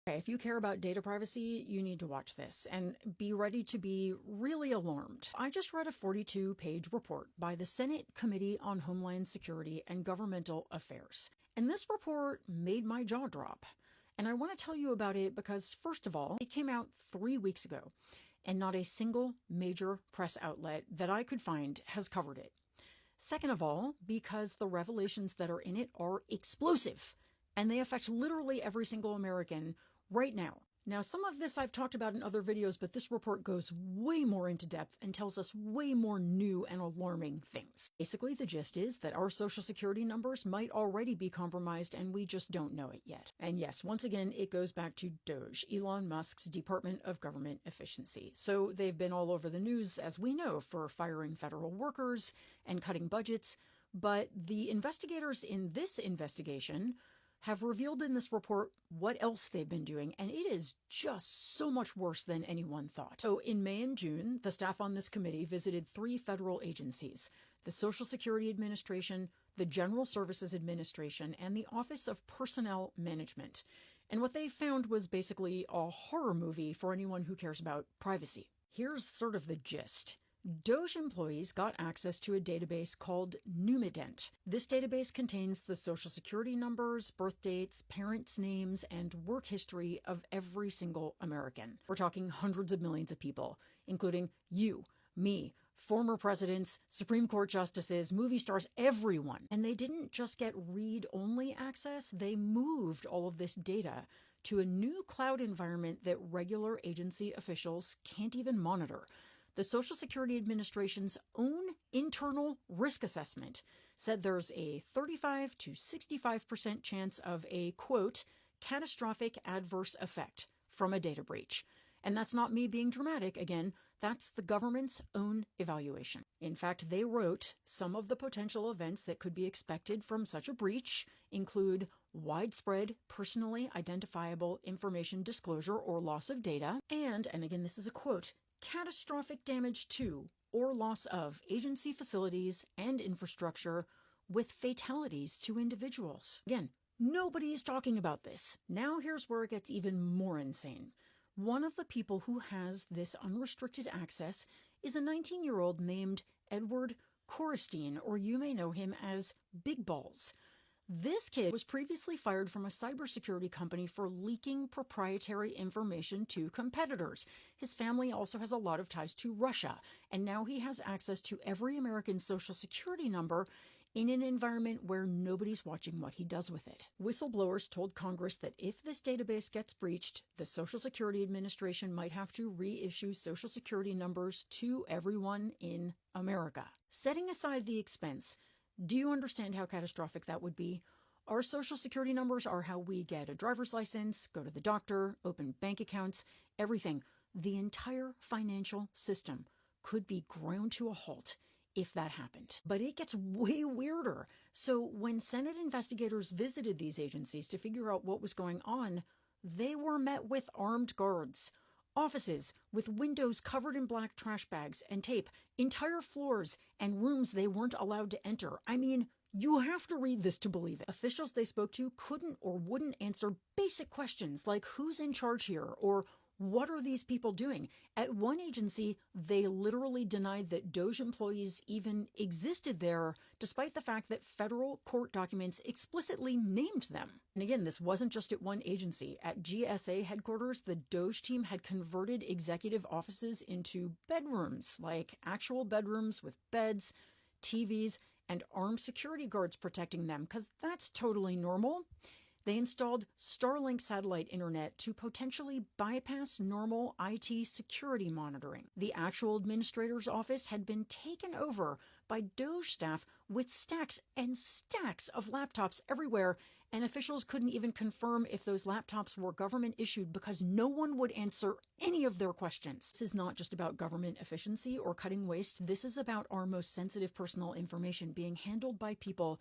Okay, if you care about data privacy, you need to watch this and be ready to be really alarmed. I just read a 42-page report by the Senate Committee on Homeland Security and Governmental Affairs. And this report made my jaw drop. And I want to tell you about it because, first of all, it came out 3 weeks ago, and not a single major press outlet that I could find has covered it. Second of all, because the revelations that are in it are explosive, and they affect literally every single American right now. Now, some of this I've talked about in other videos, but this report goes way more into depth and tells us way more new and alarming things. Basically, the gist is that our social security numbers might already be compromised and we just don't know it yet. And yes, once again, it goes back to DOGE, Elon Musk's Department of Government Efficiency. So they've been all over the news, as we know, for firing federal workers and cutting budgets. But the investigators in this investigation have revealed in this report what else they've been doing, and it is just so much worse than anyone thought. So in May and June, the staff on this committee visited 3 federal agencies: the Social Security Administration, the General Services Administration, and the Office of Personnel Management. And what they found was basically a horror movie for anyone who cares about privacy. Here's sort of the gist. DOGE employees got access to a database called Numident. This database contains the social security numbers, birth dates, parents' names, and work history of every single American. We're talking hundreds of millions of people, including you, me, former presidents, Supreme Court justices, movie stars, everyone. And they didn't just get read-only access, they moved all of this data to a new cloud environment that regular agency officials can't even monitor. The Social Security Administration's own internal risk assessment said there's a 35 to 65% chance of a, quote, catastrophic adverse effect from a data breach. And that's not me being dramatic. Again, that's the government's own evaluation. In fact, they wrote some of the potential events that could be expected from such a breach include widespread personally identifiable information disclosure or loss of data, and again, this is a quote, catastrophic damage to or loss of agency facilities and infrastructure with fatalities to individuals. Again, nobody's talking about this. Now here's where it gets even more insane. One of the people who has this unrestricted access is a 19-year-old named Edward Korestein, or you may know him as Big Balls. This kid was previously fired from a cybersecurity company for leaking proprietary information to competitors. His family also has a lot of ties to Russia, and now he has access to every American social security number in an environment where nobody's watching what he does with it. Whistleblowers told Congress that if this database gets breached, the Social Security Administration might have to reissue social security numbers to everyone in America. Setting aside the expense, do you understand how catastrophic that would be? Our social security numbers are how we get a driver's license, go to the doctor, open bank accounts, everything. The entire financial system could be ground to a halt if that happened. But it gets way weirder. So when Senate investigators visited these agencies to figure out what was going on, they were met with armed guards. Offices with windows covered in black trash bags and tape, entire floors and rooms they weren't allowed to enter. I mean, you have to read this to believe it. Officials they spoke to couldn't or wouldn't answer basic questions like who's in charge here or what are these people doing? At one agency, they literally denied that DOGE employees even existed there, despite the fact that federal court documents explicitly named them. And again, this wasn't just at one agency. At GSA headquarters, the DOGE team had converted executive offices into bedrooms, like actual bedrooms with beds, TVs, and armed security guards protecting them, because that's totally normal. They installed Starlink satellite internet to potentially bypass normal IT security monitoring. The actual administrator's office had been taken over by DOGE staff with stacks and stacks of laptops everywhere, and officials couldn't even confirm if those laptops were government issued because no one would answer any of their questions. This is not just about government efficiency or cutting waste. This is about our most sensitive personal information being handled by people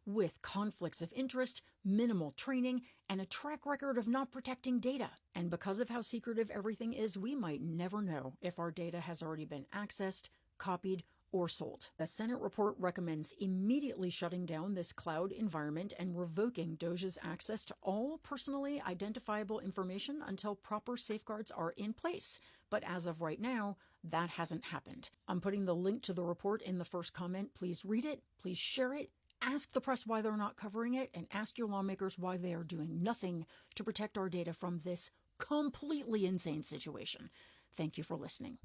with conflicts of interest, minimal training, and a track record of not protecting data. And because of how secretive everything is, we might never know if our data has already been accessed, copied, or sold. The Senate report recommends immediately shutting down this cloud environment and revoking DOJ's access to all personally identifiable information until proper safeguards are in place. But as of right now, that hasn't happened. I'm putting the link to the report in the first comment. Please read it. Please share it. Ask the press why they're not covering it, and ask your lawmakers why they are doing nothing to protect our data from this completely insane situation. Thank you for listening.